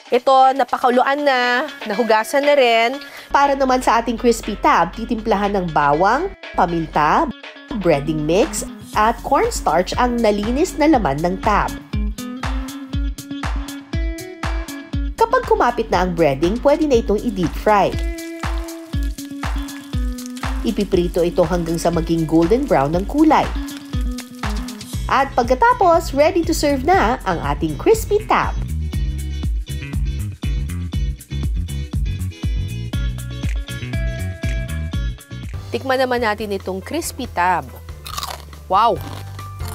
Ito, napakuluan na, nahugasan na rin. Para naman sa ating crispy tab, titimplahan ng bawang, paminta, breading mix, at cornstarch ang nalinis na laman ng tab. Kapag kumapit na ang breading, pwede na itong i-deep fry. Ipiprito ito hanggang sa maging golden brown ng kulay. At pagkatapos, ready to serve na ang ating crispy tab. Tikman naman natin itong crispy tab. Wow!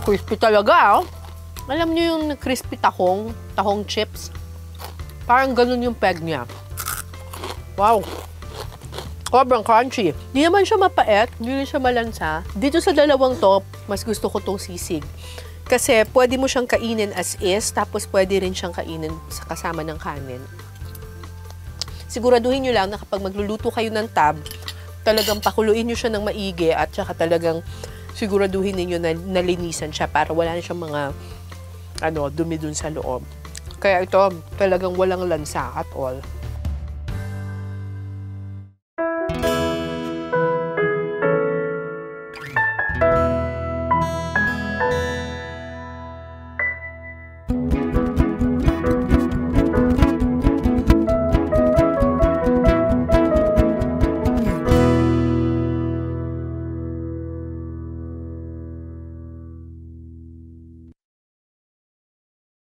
Crispy talaga, oh. Alam niyo yung crispy tahong chips? Parang ganun yung peg niya. Wow! Sobrang crunchy. Hindi naman siya mapait, hindi siya malansa. Dito sa dalawang to, mas gusto ko tong sisig. Kasi pwede mo siyang kainin as is, tapos pwede rin siyang kainin sa kasama ng kanin. Siguraduhin nyo lang na kapag magluluto kayo ng tab, talagang pakuluin nyo siya ng maigi at saka talagang siguraduhin ninyo na nalinisan siya para wala na siyang mga dumi dun sa loob. Kaya ito talagang walang lansa at all.